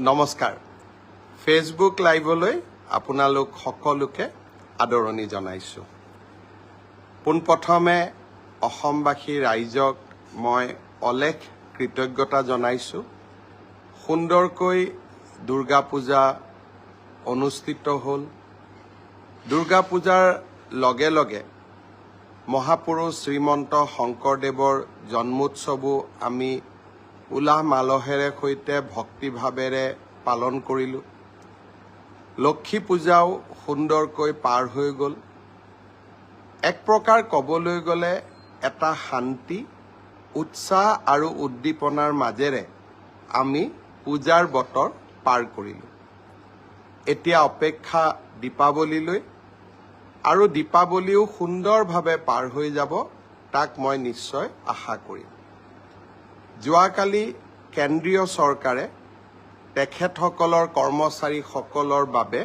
নমস্কাৰ ফেসবুক লাইভলৈ আপোনালোক সকলোকে আদৰণি জনাইছো পোনপ্ৰথমে অসমবাসী ৰাইজক মই অলেখ কৃতজ্ঞতা জনাইছো সুন্দৰকৈ দুৰ্গা পূজা অনুষ্ঠিত হ'ল দুৰ্গা পূজাৰ লগে লগে মহাপুৰুষ শ্ৰীমন্ত শংকৰদেৱৰ জন্মোৎসৱো আমি উলাহ মালহেৰে সৈতে ভক্তিভাৱেৰে পালন কৰিলো লক্ষ্মী পূজাও সুন্দৰকৈ পাৰ হৈ গ'ল এক প্ৰকাৰ ক'বলৈ গ'লে এটা শান্তি উৎসাহ আৰু উদ্দীপনাৰ মাজেৰে আমি পূজাৰ বতৰ পাৰ কৰিলো এতিয়া অপেক্ষা দীপাৱলীলৈ আৰু দীপাৱলীও সুন্দৰভাৱে পাৰ হৈ যাব তাক মই নিশ্চয় আশা কৰিম যোৱাকালি কেন্দ্ৰীয় চৰকাৰে তেখেতসকলৰ কৰ্মচাৰীসকলৰ বাবে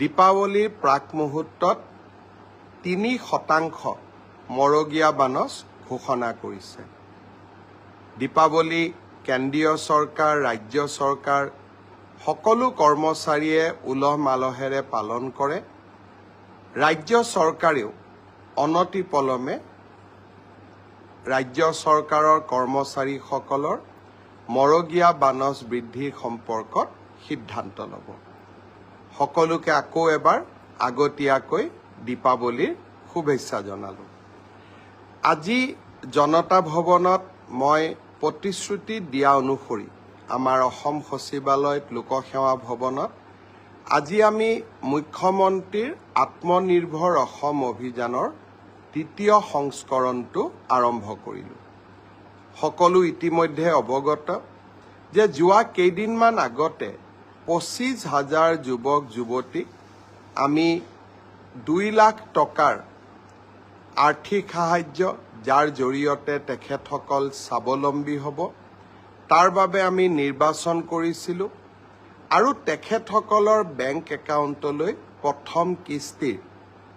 দীপাৱলীৰ প্ৰাক মুহূৰ্তত 3% মৰগীয়া বানচ ঘোষণা কৰিছে দীপাৱলী কেন্দ্ৰীয় চৰকাৰ ৰাজ্য চৰকাৰ সকলো কৰ্মচাৰীয়ে উলহ মালহেৰে পালন কৰে ৰাজ্য চৰকাৰেও অনতিপলমে ৰাজ্য চৰকাৰৰ কৰ্মচাৰীসকলৰ মৰগীয়া বানচ বৃদ্ধিৰ সম্পৰ্কত সিদ্ধান্ত ল'ব সকলোকে আকৌ এবাৰ আগতীয়াকৈ দীপাৱলীৰ শুভেচ্ছা জনালো আজি জনতা ভৱনত মই প্ৰতিশ্ৰুতি দিয়া অনুসৰি আমাৰ অসম সচিবালয়ত লোকসেৱা ভৱনত আজি আমি মুখ্যমন্ত্ৰীৰ আত্মনিৰ্ভৰ অসম অভিযানৰ দ্বিতীয় সংস্কৰণটো আৰম্ভ কৰিলো সকলো ইতিমধ্যে অৱগত যে যোৱা কেইদিনমান আগতে 25,000 যুৱক যুৱতীক আমি 2 লাখ টকাৰ আৰ্থিক সাহায্য যাৰ জৰিয়তে তেখেতসকল স্বাৱলম্বী হ'ব তাৰ বাবে আমি নিৰ্বাচন কৰিছিলো আৰু তেখেতসকলৰ বেংক একাউণ্টলৈ প্ৰথম কিস্তিৰ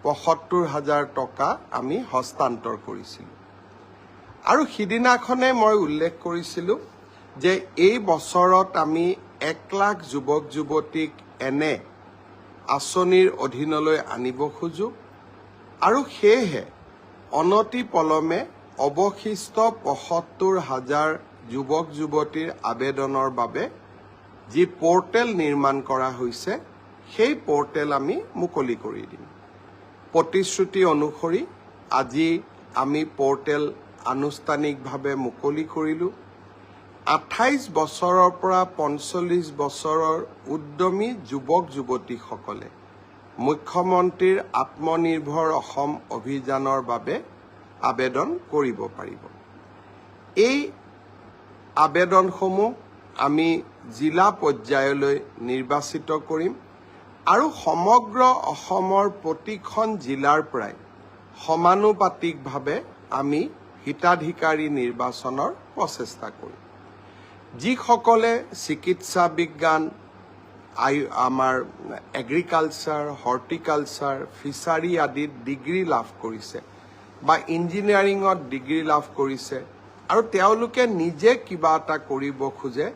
৭৫,000 টকা আমি হস্তান্তৰ কৰিছিলো আৰু সিদিনাখনে মই উল্লেখ কৰিছিলো যে এই বছৰত আমি 1 লাখ যুৱক যুৱতীক এনে আঁচনিৰ অধীনলৈ আনিব খোজো আৰু সেয়েহে অনতি পলমে অৱশিষ্ট ৭৫,000 যুৱক যুৱতীৰ আবেদনৰ বাবে যি পোৰ্টেল নিৰ্মাণ কৰা হৈছে সেই পোৰ্টেল আমি মুকলি কৰি দিম প্ৰতিশ্ৰুতি অনুসৰি আজি আমি পোৰ্টেল আনুষ্ঠানিকভাৱে মুকলি কৰিলো 28 বছৰৰ পৰা 45 বছৰৰ উদ্যমী যুৱক যুৱতীসকলে মুখ্যমন্ত্ৰীৰ আত্মনিৰ্ভৰ অসম অভিযানৰ বাবে আবেদন কৰিব পাৰিব এই আবেদনসমূহ আমি জিলা পৰ্যায়লৈ নিৰ্বাচিত কৰিম আৰু সমগ্ৰ অসমৰ প্ৰতিখন জিলাৰ পৰাই সমানুপাতিকভাৱে আমি হিতাধিকাৰী নিৰ্বাচনৰ প্ৰচেষ্টা কৰিম যিসকলে চিকিৎসা বিজ্ঞান আমাৰ এগ্ৰিকালচাৰ হৰ্টিকালচাৰ ফিচাৰী আদিত ডিগ্ৰী লাভ কৰিছে বা ইঞ্জিনিয়াৰিঙত ডিগ্ৰী লাভ কৰিছে আৰু তেওঁলোকে নিজে কিবা এটা কৰিব খোজে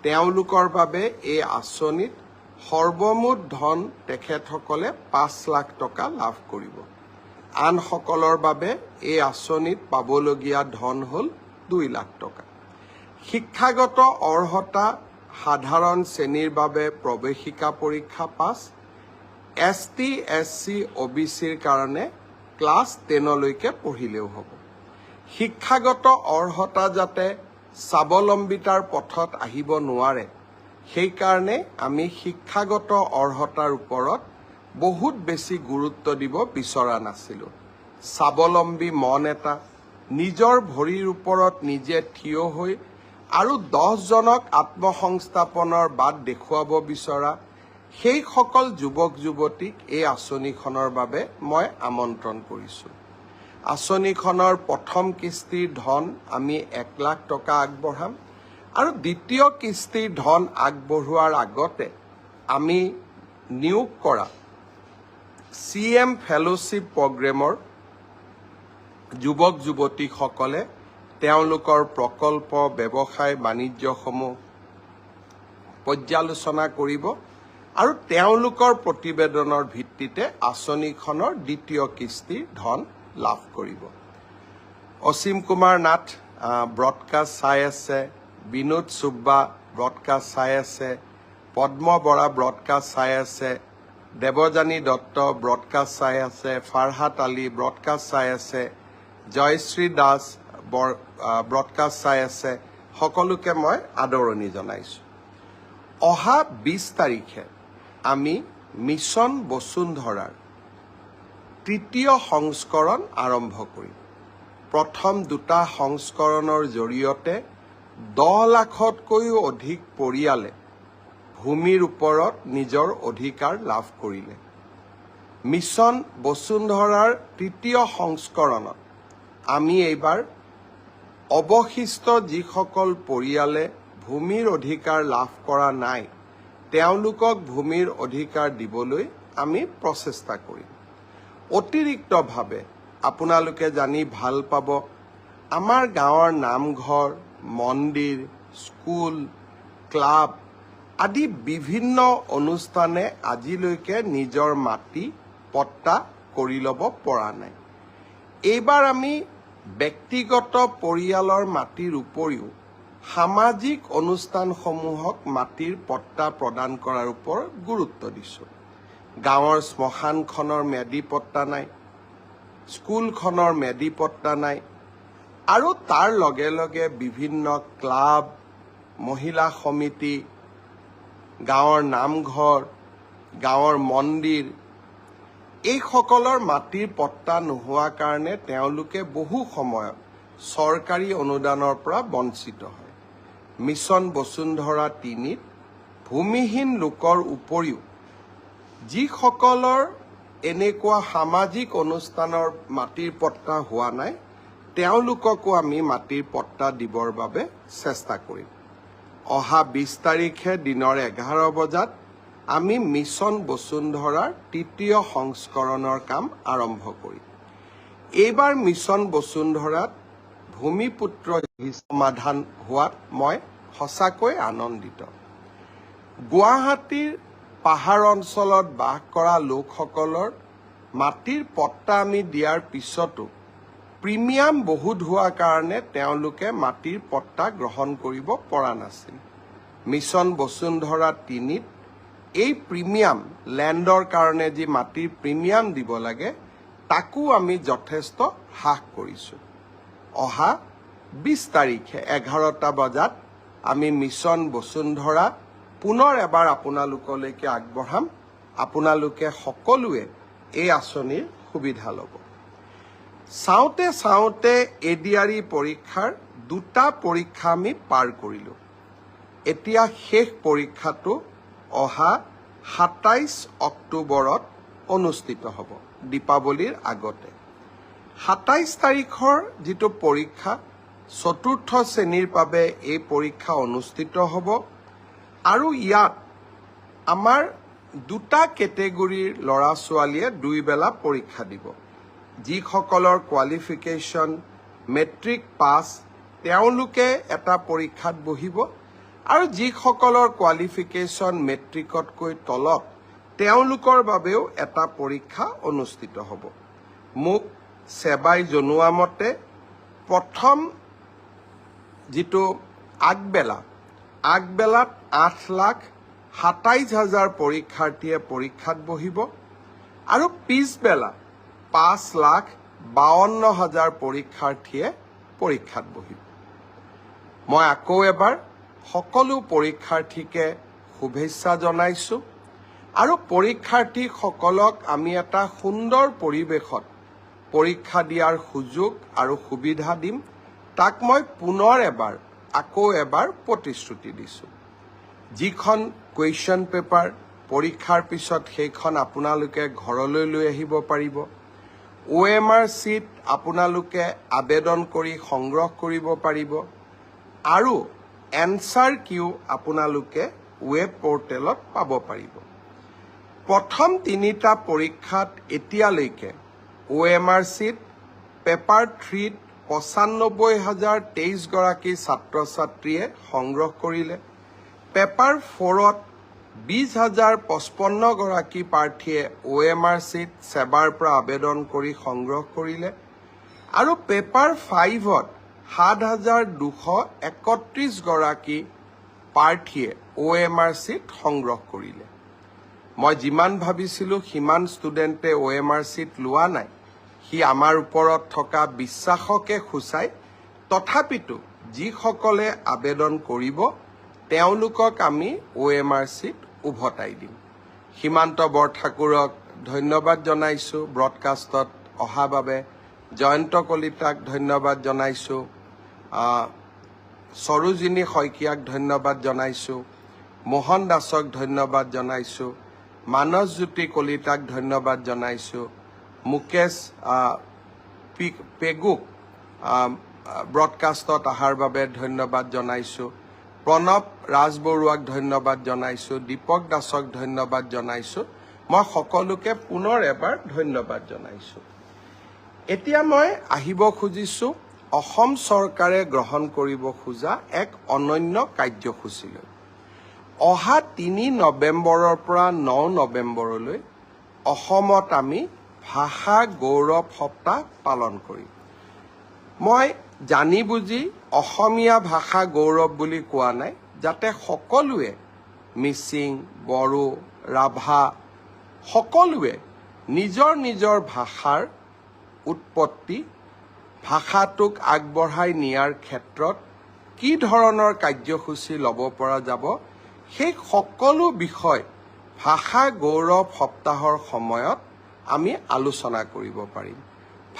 তেওঁলোকৰ বাবে এই আঁচনিত সৰ্বমুঠ ধন তেখেতসকলে 5 লাখ টকা লাভ কৰিব আনসকলৰ বাবে এই আঁচনিত পাবলগীয়া ধন হ'ল 2 লাখ টকা শিক্ষাগত অৰ্হতা সাধাৰণ শ্ৰেণীৰ বাবে প্ৰৱেশিকা পৰীক্ষা পাছ ST SC OBCৰ কাৰণে ক্লাছ 10 লৈকে পঢ়িলেও হ'ব শিক্ষাগত অৰ্হতা যাতে স্বাৱলম্বিতাৰ পথত আহিব নোৱাৰে সেই কাৰণে আমি শিক্ষাগত অৰ্হতাৰ ওপৰত বহুত বেছি গুৰুত্ব দিব বিচৰা নাছিলো স্বাৱলম্বী মন এটা নিজৰ ভৰিৰ ওপৰত নিজে থিয় হৈ আৰু 10 জনক আত্মসংস্থাপনৰ বাট দেখুৱাব বিচৰা সেই সকল যুৱক যুৱতীক এই আঁচনিখনৰ বাবে মই আমন্ত্ৰণ কৰিছো আঁচনিখনৰ প্ৰথম কিস্তিৰ ধন আমি 1 লাখ টকা আগবঢ়াম আৰু দ্বিতীয় কিস্তিৰ ধন আগবঢ়োৱাৰ আগতে আমি নিয়োগ কৰা CM ফেলোশ্বিপ প্ৰগ্ৰেমৰ যুৱক যুৱতীসকলে তেওঁলোকৰ প্ৰকল্প ব্যৱসায় বাণিজ্যসমূহ পৰ্যালোচনা কৰিব আৰু তেওঁলোকৰ প্ৰতিবেদনৰ ভিত্তিতে আঁচনিখনৰ দ্বিতীয় কিস্তিৰ ধন লাভ কৰিব। অসীম কুমাৰ নাথ ব্ৰডকাষ্ট চাই আছে, বিনোদ সুব্বা ব্ৰডকাষ্ট চাই আছে, পদ্ম বৰা ব্ৰডকাষ্ট চাই আছে, দেৱযানী দত্ত ব্ৰডকাষ্ট চাই আছে, ফাৰহাত আলী ব্ৰডকাষ্ট চাই আছে, জয়শ্ৰী দাস ব্ৰডকাষ্ট চাই আছে। সকলোকে মই আদৰণি জনাইছোঁ। অহা 20 তাৰিখে আমি মিছন বসুন্ধৰাৰ তৃতীয় সংস্কৰণ আৰম্ভ কৰিম। প্ৰথম দুটা সংস্কৰণৰ জৰিয়তে 10 লাখতকৈও অধিক পৰিয়ালে ভূমিৰ ওপৰত নিজৰ অধিকাৰ লাভ কৰিলে। মিছন বসুন্ধৰাৰ তৃতীয় সংস্কৰণত আমি এইবাৰ অৱশিষ্ট যিসকল পৰিয়ালে ভূমিৰ অধিকাৰ লাভ কৰা নাই তেওঁলোকক ভূমিৰ অধিকাৰ দিবলৈ আমি প্ৰচেষ্টা কৰিম। অতিৰিক্তভাৱে আপোনালোকে জানি ভাল পাব, আমাৰ গাঁৱৰ নামঘৰ, মন্দিৰ, স্কুল, ক্লাব আদি বিভিন্ন অনুষ্ঠানে আজিলৈকে নিজৰ মাটি পট্টা কৰি ল'ব পৰা নাই। এইবাৰ আমি ব্যক্তিগত পৰিয়ালৰ মাটিৰ উপৰিও সামাজিক অনুষ্ঠানসমূহক মাটিৰ পট্টা প্ৰদান কৰাৰ ওপৰত গুৰুত্ব দিছোঁ। গাঁৱৰ শ্মশানখনৰ মেদি পট্টা নাই, স্কুলখনৰ মেদি পট্টা নাই আৰু তাৰ লগে লগে বিভিন্ন ক্লাব, মহিলা সমিতি, গাঁৱৰ নামঘৰ, গাঁৱৰ মন্দিৰ এইসকলৰ মাটিৰ পট্টা নোহোৱাৰ কাৰণে তেওঁলোকে বহু সময়ত চৰকাৰী অনুদানৰ পৰা বঞ্চিত হয়। মিছন বসুন্ধৰা 3ত ভূমিহীন লোকৰ উপৰিও যিসকলৰ এনেকুৱা সামাজিক অনুষ্ঠানৰ মাটিৰ পট্টা হোৱা নাই তেওঁলোককো আমি মাটিৰ পট্টা দিবৰ বাবে চেষ্টা কৰিম। অহা 20 তাৰিখে দিনৰ 11 বজাত আমি মিছন বসুন্ধৰাৰ তৃতীয় সংস্কৰণৰ কাম আৰম্ভ কৰিম। এইবাৰ মিছন বসুন্ধৰাত ভূমিপুত্ৰ সমাধান হোৱাত মই সঁচাকৈ আনন্দিত। গুৱাহাটীৰ পাহাৰ অঞ্চলত বাস কৰা লোকসকলৰ মাটিৰ পট্টা আমি দিয়াৰ পিছতো প্ৰিমিয়াম বহুত হোৱাৰ কাৰণে তেওঁলোকে মাটিৰ পট্টা গ্ৰহণ কৰিব পৰা নাছিল। মিছন বসুন্ধৰা 3ত এই প্ৰিমিয়াম লেণ্ডৰ কাৰণে যি মাটিৰ প্ৰিমিয়াম দিব লাগে তাকো আমি যথেষ্ট হ্ৰাস কৰিছোঁ। অহা 20 তাৰিখে 11টা বজাত আমি মিছন বসুন্ধৰা পুনৰ এবাৰ আপোনালোকলৈকে আগবঢ়াম। আপোনালোকে সকলোৱে এই আঁচনিৰ সুবিধা ল'ব। চাওঁতে চাওঁতে এডিআৰই পৰীক্ষাৰ 2টা পৰীক্ষা আমি পাৰ কৰিলোঁ। এতিয়া শেষ পৰীক্ষাটো অহা 27 অক্টোবৰত অনুষ্ঠিত হ'ব, দীপাৱলীৰ আগতে। 27 তাৰিখৰ যিটো পৰীক্ষা 4ৰ্থ শ্ৰেণীৰ বাবে এই পৰীক্ষা অনুষ্ঠিত হ'ব আৰু ইয়াত আমাৰ 2টা কেটেগৰীৰ ল'ৰা ছোৱালীয়ে 2 বেলা পৰীক্ষা দিব। যিসকলৰ কোৱালিফিকেশ্যন মেট্ৰিক পাছ তেওঁলোকে এটা পৰীক্ষাত বহিব আৰু যিসকলৰ কোৱালিফিকেশ্যন মেট্ৰিকতকৈ তলত তেওঁলোকৰ বাবেও এটা পৰীক্ষা অনুষ্ঠিত হ'ব। মোক সেৱাই জনোৱা মতে প্ৰথম যিটো আগবেলাত 8,27,000 পৰীক্ষাৰ্থীয়ে পৰীক্ষাত বহিব আৰু পিছবেলা 5,52,000 পৰীক্ষাৰ্থীয়ে পৰীক্ষাত বহিব। মই আকৌ এবাৰ সকলো পৰীক্ষাৰ্থীকে শুভেচ্ছা জনাইছোঁ আৰু পৰীক্ষাৰ্থীসকলক আমি এটা সুন্দৰ পৰিৱেশত পৰীক্ষা দিয়াৰ সুযোগ আৰু সুবিধা দিম তাক মই পুনৰ আকৌ এবাৰ প্ৰতিশ্ৰুতি দিছোঁ। যিখন কুৱেশ্যন পেপাৰ পৰীক্ষাৰ পিছত সেইখন আপোনালোকে ঘৰলৈ লৈ আহিব পাৰিব। OMR চিট আপোনালোকে আবেদন কৰি সংগ্ৰহ কৰিব পাৰিব আৰু এনচাৰ কিউ আপোনালোকে ৱেব পৰ্টেলত পাব পাৰিব। প্ৰথম 3টা পৰীক্ষাত এতিয়ালৈকে OMR চিট পেপাৰ 3ত 95,023 গৰাকী ছাত্ৰ ছাত্ৰীয়ে সংগ্ৰহ কৰিলে। পেপাৰ 4ত 20,055 গৰাকী প্ৰাৰ্থীয়ে OMR চিট সেৱাৰ পৰা আবেদন কৰি সংগ্ৰহ কৰিলে আৰু পেপাৰ 5ত 7,231 গৰাকী প্ৰাৰ্থীয়ে OMR চিট সংগ্ৰহ কৰিলে। মই যিমান ভাবিছিলোঁ সিমান ষ্টুডেণ্টে OMR চিট লোৱা নাই, সি আমাৰ ওপৰত থকা বিশ্বাসকে সূচায়। তথাপিতো যিসকলে আবেদন কৰিব তেওঁলোকক আমি OMR চিট উভতাই দিম। সীমান্ত বৰঠাকুৰক ধন্যবাদ জনাইছোঁ ব্ৰডকাষ্টত অহা বাবে, জয়ন্ত কলিতাক ধন্যবাদ জনাইছোঁ, সৰোজিনী শইকীয়াক ধন্যবাদ জনাইছোঁ, মোহন দাসক ধন্যবাদ জনাইছোঁ, মানসজ্যোতি কলিতাক ধন্যবাদ জনাইছোঁ, মুকেশ পেগুক ব্ৰডকাষ্টত অহাৰ বাবে ধন্যবাদ জনাইছোঁ, প্ৰণৱ ৰাজবৰুৱাক ধন্যবাদ জনাইছোঁ, দীপক দাসক ধন্যবাদ জনাইছোঁ। মই সকলোকে পুনৰ এবাৰ ধন্যবাদ জনাইছোঁ। এতিয়া মই আহিব খুজিছোঁ অসম চৰকাৰে গ্ৰহণ কৰিব খোজা এক অনন্য কাৰ্যসূচীলৈ। অহা 3 নৱেম্বৰৰ পৰা 9 নৱেম্বৰলৈ অসমত আমি ভাষা গৌৰৱ সপ্তাহ পালন কৰিম। মই জানি বুজি অসমীয়া ভাষা গৌৰৱ বুলি কোৱা নাই, যাতে সকলোৱে মিচিং, বড়ো, ৰাভা সকলোৱে নিজৰ নিজৰ ভাষাৰ উৎপত্তি, ভাষাটোক আগবঢ়াই নিয়াৰ ক্ষেত্ৰত কি ধৰণৰ কাৰ্যসূচী ল'ব পৰা যাব, সেই সকলো বিষয় ভাষা গৌৰৱ সপ্তাহৰ সময়ত আমি আলোচনা কৰিব পাৰিম।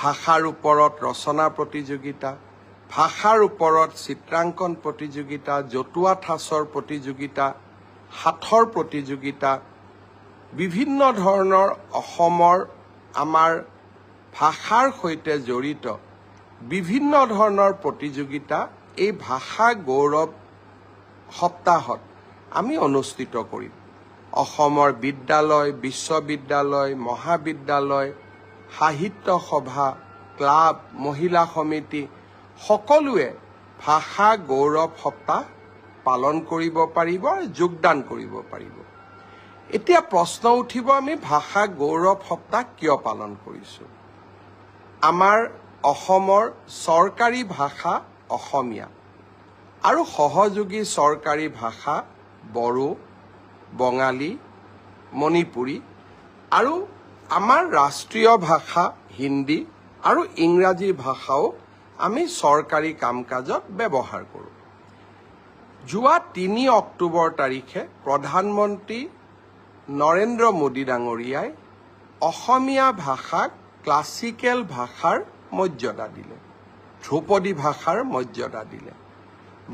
ভাষাৰ ওপৰত ৰচনা প্ৰতিযোগিতা, ভাষাৰ ওপৰত চিত্ৰাংকন প্ৰতিযোগিতা, জতুৱা ঠাঁচৰ প্ৰতিযোগিতা, সাঁথৰ প্ৰতিযোগিতা, বিভিন্ন ধৰণৰ অসমৰ আমাৰ ভাষাৰ সৈতে জড়িত বিভিন্ন ধৰণৰ প্ৰতিযোগিতা এই ভাষা গৌৰৱ সপ্তাহত আমি অনুষ্ঠিত কৰিম। অসমৰ বিদ্যালয়, বিশ্ববিদ্যালয়, মহাবিদ্যালয়, সাহিত্য সভা, ক্লাব, মহিলা সমিতি সকলোৱে ভাষা গৌৰৱ সপ্তাহ পালন কৰিব পাৰিব আৰু যোগদান কৰিব পাৰিব। এতিয়া প্ৰশ্ন উঠিব, আমি ভাষা গৌৰৱ সপ্তাহ কিয় পালন কৰিছোঁ? আমাৰ অসমৰ চৰকাৰী ভাষা অসমীয়া আৰু সহযোগী চৰকাৰী ভাষা বড়ো, বঙালী, মণিপুৰী আৰু আমাৰ ৰাষ্ট্ৰীয় ভাষা হিন্দী আৰু ইংৰাজী ভাষাও আমি চৰকাৰী কাম কাজত ব্যৱহাৰ কৰোঁ। যোৱা 3 অক্টোবৰ তাৰিখে প্ৰধানমন্ত্ৰী নৰেন্দ্ৰ মোদী ডাঙৰীয়াই অসমীয়া ভাষাক ক্লাছিকেল ভাষাৰ মৰ্যাদা দিলে, ধ্ৰুপদী ভাষাৰ মৰ্যাদা দিলে।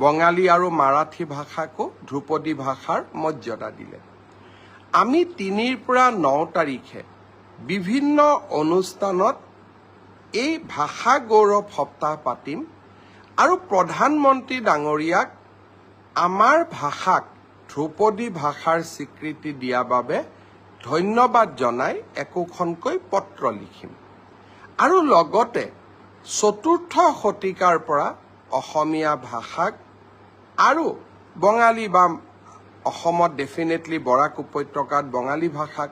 বঙালী আৰু মাৰাঠী ভাষাকো ধ্ৰুপদী ভাষাৰ মৰ্যাদা দিলে। আমি 3 পৰা 9 তাৰিখে বিভিন্ন অনুষ্ঠানত এই ভাষা গৌৰৱ সপ্তাহ পাতিম আৰু প্ৰধানমন্ত্ৰী ডাঙৰীয়াক আমাৰ ভাষাক ধ্ৰুপদী ভাষাৰ স্বীকৃতি দিয়াৰ বাবে ধন্যবাদ জনাই একোখনকৈ পত্ৰ লিখিম। আৰু লগতে 4ৰ্থ শতিকাৰ পৰা অসমীয়া ভাষাক আৰু বঙালী বা অসমত ডেফিনেটলি বৰাক উপত্যকাত বঙালী ভাষাক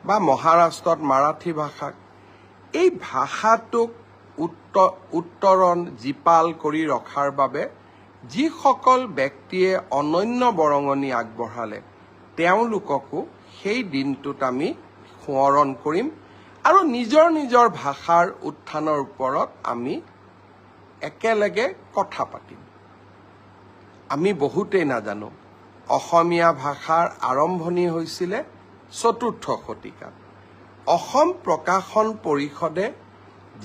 বা মহাৰাষ্ট্ৰত মাৰাঠী ভাষাক এই ভাষাটোক উত্তৰণ জীপাল কৰি ৰখাৰ বাবে যিসকল ব্যক্তিয়ে অনন্য বৰঙণি আগবঢ়ালে তেওঁলোককো সেই দিনটোত আমি সোঁৱৰণ কৰিম আৰু নিজৰ নিজৰ ভাষাৰ উত্থানৰ ওপৰত আমি একেলগে কথা পাতিম। আমি বহুতেই নাজানো অসমীয়া ভাষাৰ আৰম্ভণি হৈছিলে 4ৰ্থ শতিকাত। অসম প্ৰকাশন পৰিষদে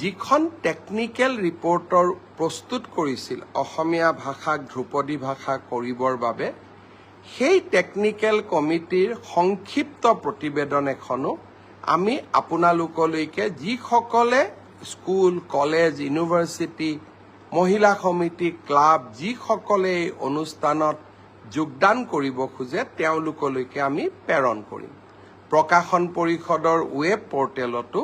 যিখন টেকনিকেল ৰিপৰ্টৰ প্ৰস্তুত কৰিছিল অসমীয়া ভাষাক ধ্ৰুপদী ভাষা কৰিবৰ বাবে, সেই টেকনিকেল কমিটিৰ সংক্ষিপ্ত প্ৰতিবেদন এখনো আমি আপোনালোকলৈকে যিসকলে স্কুল, কলেজ, ইউনিভাৰ্চিটি, মহিলা সমিতি, ক্লাব যিসকলে এই অনুষ্ঠানত যোগদান কৰিব খোজে তেওঁলোকলৈকে আমি প্ৰেৰণ কৰিম। প্ৰকাশন পৰিষদৰ ৱেব পৰ্টেলতো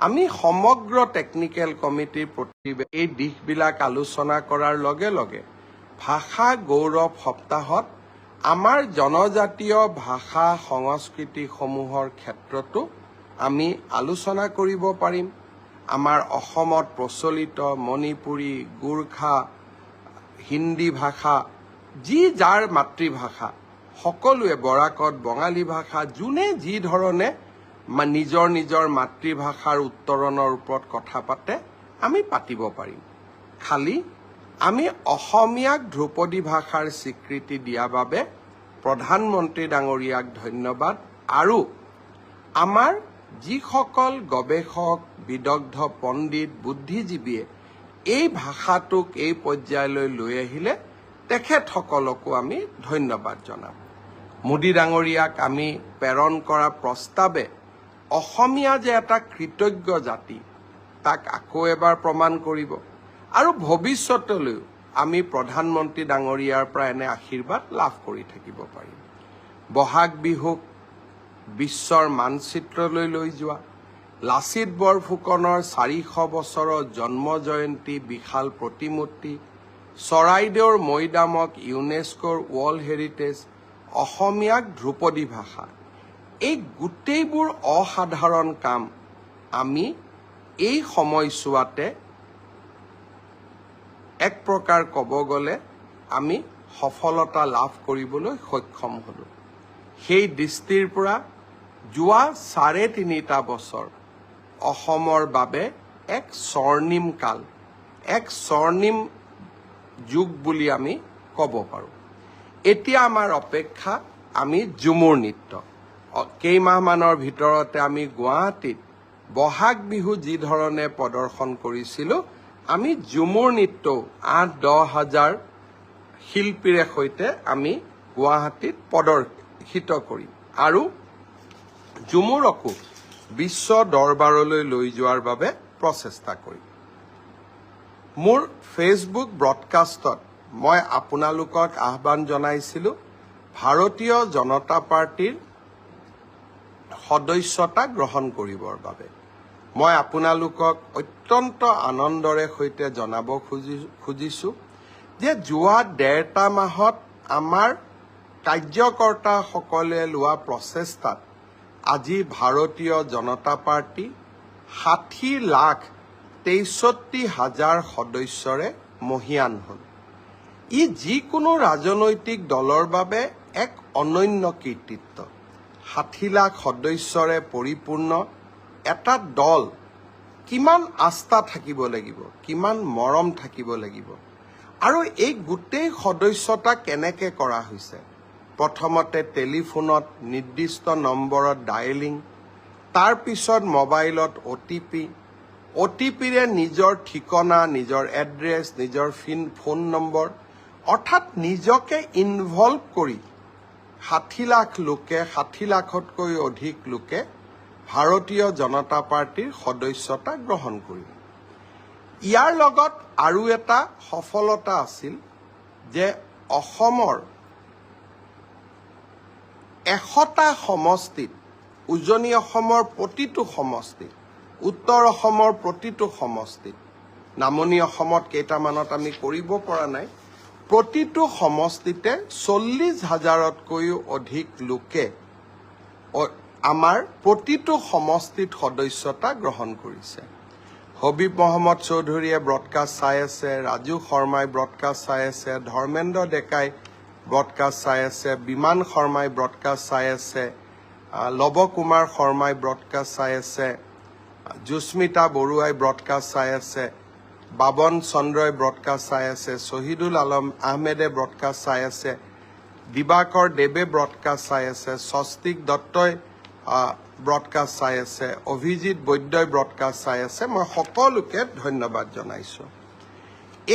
আমি সমগ্ৰ টেকনিকেল কমিটিৰ প্ৰতিবেদন এই দিশবিলাক আলোচনা কৰাৰ লগে লগে ভাষা গৌৰৱ সপ্তাহত আমাৰ জনজাতীয় ভাষা সংস্কৃতিসমূহৰ ক্ষেত্ৰতো আমি আলোচনা কৰিব পাৰিম। আমাৰ অসমত প্ৰচলিত মণিপুৰী, গোৰ্খা, হিন্দী ভাষা, যি যাৰ মাতৃভাষা, সকলোৱে বৰাকত বঙালী ভাষা, যোনে যি ধৰণে নিজৰ নিজৰ মাতৃভাষাৰ উত্তৰণৰ ওপৰত কথা পাতে আমি পাতিব পাৰিম। খালি আমি অসমীয়াক ধ্ৰুপদী ভাষাৰ স্বীকৃতি দিয়া বাবে প্ৰধানমন্ত্ৰী ডাঙৰীয়াক ধন্যবাদ। আৰু আমাৰ যিসকল গৱেষক, বিদগ্ধ পণ্ডিত, বুদ্ধিজীৱীয়ে এই ভাষাটোক এই পৰ্যায়লৈ লৈ আহিলে তেখেতসকলকো আমি ধন্যবাদ জনাম। মোদী ডাঙৰীয়াক আমি প্ৰেৰণ কৰা প্ৰস্তাৱে অসমীয়া যে এটা কৃতজ্ঞ জাতি তাক আকৌ এবাৰ প্ৰমাণ কৰিব। আৰু ভৱিষ্যতলৈও আমি প্ৰধানমন্ত্ৰী ডাঙৰীয়াৰ পৰা এনে আশীৰ্বাদ লাভ কৰি থাকিব পাৰিম। বহাগ বিহুক বিশ্বৰ মানচিত্ৰলৈ লৈ যোৱা, লাচিত বৰফুকনৰ 400 বছৰৰ জন্ম জয়ন্তী বিশাল প্ৰতিমূৰ্তি, চৰাইদেউৰ মৈদামক ইউনেস্কোৰ ৱৰ্ল্ড হেৰিটেজ, অসমীয়াক ধ্ৰুপদী ভাষা, এই গোটেইবোৰ অসাধাৰণ কাম আমি এই সময়ছোৱাতে এক প্ৰকাৰ ক'ব গ'লে আমি সফলতা লাভ কৰিবলৈ সক্ষম হ'লোঁ। সেই দৃষ্টিৰ পৰা যোৱা 3.5 বছৰ অসমৰ বাবে এক স্বৰ্ণিম কাল, এক স্বৰ্ণিম যুগ বুলি আমি ক'ব পাৰোঁ। এতিয়া আমাৰ অপেক্ষা আমি ঝুমুৰ নৃত্য। কেইমাহমানৰ ভিতৰতে আমি গুৱাহাটীত বহাগ বিহু যি ধৰণে প্ৰদৰ্শন কৰিছিলোঁ, আমি ঝুমুৰ নৃত্য 8-10 হাজাৰ শিল্পীৰে সৈতে আমি গুৱাহাটীত প্ৰদৰ্শিত কৰিম আৰু ঝুমুৰকো বিশ্ব দৰবাৰলৈ লৈ যোৱাৰ বাবে প্ৰচেষ্টা কৰিম। মোৰ ফেচবুক ব্ৰডকাষ্টত মই আপোনালোকক আহ্বান জনাইছিলোঁ ভাৰতীয় জনতা পাৰ্টিৰ সদস্যতা গ্ৰহণ কৰিবৰ বাবে। মই আপোনালোকক অত্যন্ত আনন্দৰে সৈতে জনাব খুজিছোঁ যে যোৱা 1.5 মাহত আমাৰ কাৰ্যকৰ্তাসকলে লোৱা প্ৰচেষ্টাত আজি ভাৰতীয় জনতা পাৰ্টি 60,63,000 সদস্যৰে মহীয়ান হ'ল। ই যিকোনো ৰাজনৈতিক দলৰ বাবে এক অনন্য কৃতিত্ব। 60 লাখ সদস্যৰে পৰিপূৰ্ণ এটা দল কিমান আস্থা থাকিব লাগিব, কিমান মৰম থাকিব লাগিব। আৰু এই গোটেই সদস্যতা কেনেকৈ কৰা হৈছে? প্ৰথমতে টেলিফোনত নিৰ্দিষ্ট নম্বৰত ডায়েলিং, তাৰ পিছত মোবাইলত OTPৰে নিজৰ ঠিকনা, নিজৰ এড্ৰেছ, নিজৰ ফোন নম্বৰ, অৰ্থাৎ নিজকে ইনভলভ কৰি 60 লাখ লোকে, 60 লাখতকৈ অধিক লোকে ভাৰতীয় জনতা পাৰ্টিৰ সদস্যতা গ্ৰহণ কৰিল। ইয়াৰ লগত আৰু এটা সফলতা আছিল যে অসমৰ 100টা সমষ্টিত, উজনি অসমৰ প্ৰতিটো সমষ্টিত, উত্তৰ অসমৰ প্ৰতিটো সমষ্টিত, নামনি অসমত কেইটামানত আমি কৰিব পৰা নাই, প্ৰতিটো সমষ্টিতে 40,000তকৈও অধিক লোকে আমাৰ প্ৰতিটো সমষ্টিত সদস্যতা গ্ৰহণ কৰিছে। হবিব মহম্মদ চৌধুৰীয়ে ব্ৰডকাষ্ট চাই আছে, ৰাজু শৰ্মাই ব্ৰডকাষ্ট চাই আছে, ধৰ্মেন্দ্ৰ ডেকাই ব্ৰডকাষ্ট চাই আছে, বিমান শৰ্মাই ব্ৰডকাষ্ট চাই আছে, লৱ কুমাৰ শৰ্মাই ব্ৰডকাষ্ট চাই আছে, জুস্মিতা বৰুৱাই ব্ৰডকাষ্ট চাই আছে, বাবন চন্দ্ৰই ব্ৰডকাষ্ট চাই আছে, শহীদুল আলম আহমেদে ব্ৰডকাষ্ট চাই আছে, দিবাকৰ দেৱে ব্ৰডকাষ্ট চাই আছে, স্বস্তিক দত্তই ব্ৰডকাষ্ট চাই আছে, অভিজিৎ বৈদ্যই ব্ৰডকাষ্ট চাই আছে। মই সকলোকে ধন্যবাদ জনাইছোঁ।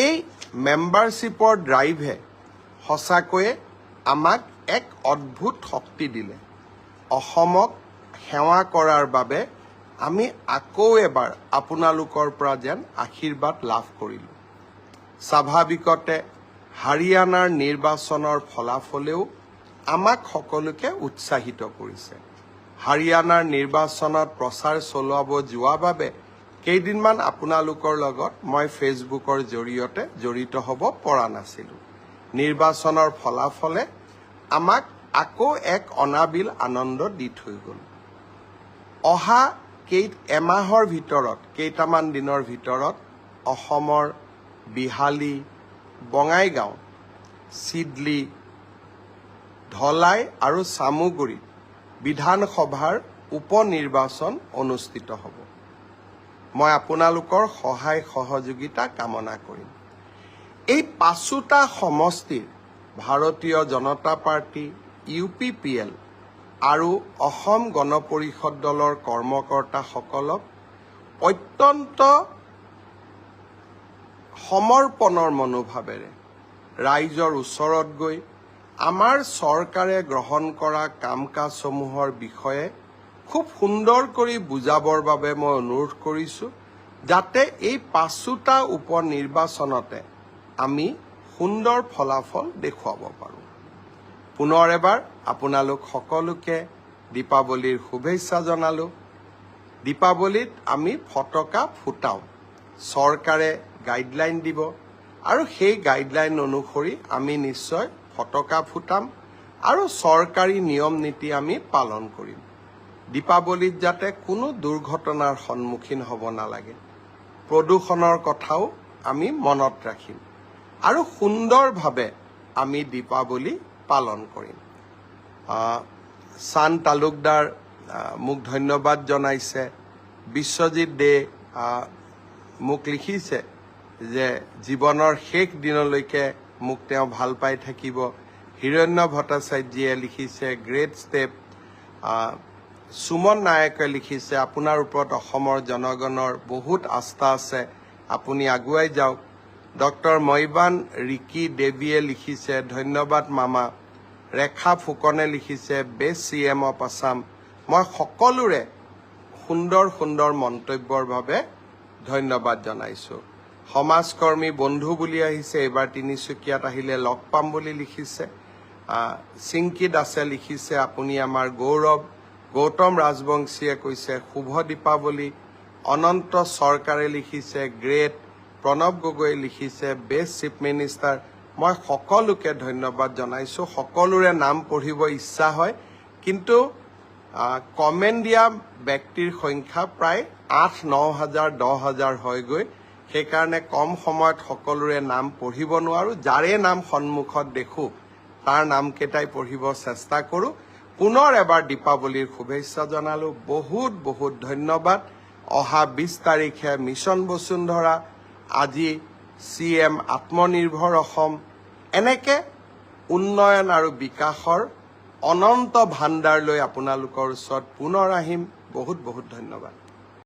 এই মেম্বাৰশ্বিপৰ ড্ৰাইভে সঁচাকৈয়ে আমাক এক অদ্ভুত শক্তি দিলে। অসমক সেৱা কৰাৰ বাবে আমি আকৌ এবাৰ আপোনালোকৰ পৰা যেন আশীৰ্বাদ লাভ কৰিলোঁ। স্বাভাৱিকতে হাৰিয়ানাৰ নিৰ্বাচনৰ ফলাফলেও আমাক সকলোকে উৎসাহিত কৰিছে। হাৰিয়ানাৰ নিৰ্বাচনত প্ৰচাৰ চলাব যোৱা বাবে কেইদিনমান আপোনালোকৰ লগত মই ফেচবুকৰ জৰিয়তে জড়িত হ'ব পৰা নাছিলোঁ। নিৰ্বাচনৰ ফলাফলে আমাক আকৌ এক অনাবিল আনন্দ দি থৈ গ'ল। অহা এমাহৰ ভিতৰত, কেইটামান দিনৰ ভিতৰত অসমৰ বিহালী, বঙাইগাঁও, চিডলি, ধলাই আৰু চামুগুৰিত বিধানসভাৰ উপনিৰ্বাচন অনুষ্ঠিত হ'ব। মই আপোনালোকৰ সহায় সহযোগিতা কামনা কৰিম। এই 5টা সমষ্টিৰ ভাৰতীয় জনতা পাৰ্টি, UPPL আৰু অসম গণ পৰিষদ দলৰ কৰ্মকৰ্তাসকলক অত্যন্ত সমৰ্পণৰ মনোভাৱেৰে ৰাইজৰ ওচৰত গৈ আমাৰ চৰকাৰে গ্ৰহণ কৰা কাম কাজসমূহৰ বিষয়ে খুব সুন্দৰ কৰি বুজাবৰ বাবে মই অনুৰোধ কৰিছোঁ, যাতে এই 5টা উপনিৰ্বাচনতে আমি সুন্দৰ ফলাফল দেখুৱাব পাৰোঁ। পুনৰ এবাৰ আপোনালোক সকলোকে দীপাৱলীৰ শুভেচ্ছা জনালোঁ। দীপাৱলীত আমি ফটকা ফুটাওঁ, চৰকাৰে গাইডলাইন দিব আৰু সেই গাইডলাইন অনুসৰি আমি নিশ্চয় ফটকা ফুটাম আৰু চৰকাৰী নিয়ম নীতি আমি পালন কৰিম। দীপাৱলীত যাতে কোনো দুৰ্ঘটনাৰ সন্মুখীন হ'ব নালাগে, প্ৰদূষণৰ কথাও আমি মনত ৰাখিম আৰু সুন্দৰভাৱে আমি দীপাৱলী পালন কৰিম। চান তালুকদাৰ মোক ধন্যবাদ জনাইছে। বিশ্বজিৎ দে মোক লিখিছে যে জীৱনৰ শেষ দিনলৈকে মোক তেওঁ ভাল পাই থাকিব। হিৰণ্য ভট্টাচাৰ্যীয়ে লিখিছে গ্ৰেট ষ্টেপ। সুমন নায়কে লিখিছে আপোনাৰ ওপৰত অসমৰ জনগণৰ বহুত আস্থা আছে, আপুনি আগুৱাই যাওক। ডক্টৰ মইবান ৰিকি দেৱীয়ে লিখিছে ধন্যবাদ মামা। ৰেখা ফুকনে লিখিছে বেষ্ট CM অফ আছাম। মই সকলোৰে সুন্দৰ সুন্দৰ মন্তব্যৰ বাবে ধন্যবাদ জনাইছোঁ। সমাজকৰ্মী বন্ধু বুলি আহিছে, এইবাৰ তিনিচুকীয়াত আহিলে লগ পাম বুলি লিখিছে। চিংকি দাসে লিখিছে আপুনি আমাৰ গৌৰৱ। গৌতম ৰাজবংশীয়ে কৈছে শুভ দীপাৱলী। অনন্ত চৰকাৰে লিখিছে গ্ৰেট। প্ৰণৱ গগৈয়ে লিখিছে বেষ্ট চিফ মিনিষ্টাৰ। মই সকলোকে ধন্যবাদ জনাইছোঁ। সকলোৰে নাম পঢ়িব ইচ্ছা হয়, কিন্তু কমেণ্ট দিয়া ব্যক্তিৰ সংখ্যা প্ৰায় 8-9 হাজাৰ 10 হাজাৰ হয়গৈ। সেইকাৰণে কম সময়ত সকলোৰে নাম পঢ়িব নোৱাৰোঁ। যাৰে নাম সন্মুখত দেখোঁ তাৰ নামকেইটাই পঢ়িব চেষ্টা কৰোঁ। পুনৰ এবাৰ দীপাৱলীৰ শুভেচ্ছা জনালোঁ। বহুত বহুত ধন্যবাদ। অহা 20 তাৰিখে মিছন বসুন্ধৰা, আজি CM আত্মনিৰ্ভৰ অসম, এনেকৈ উন্নয়ন আৰু বিকাশৰ অনন্ত ভাণ্ডাৰ লৈ আপোনালোকৰ ওচৰত পুনৰ আহিম। বহুত বহুত ধন্যবাদ।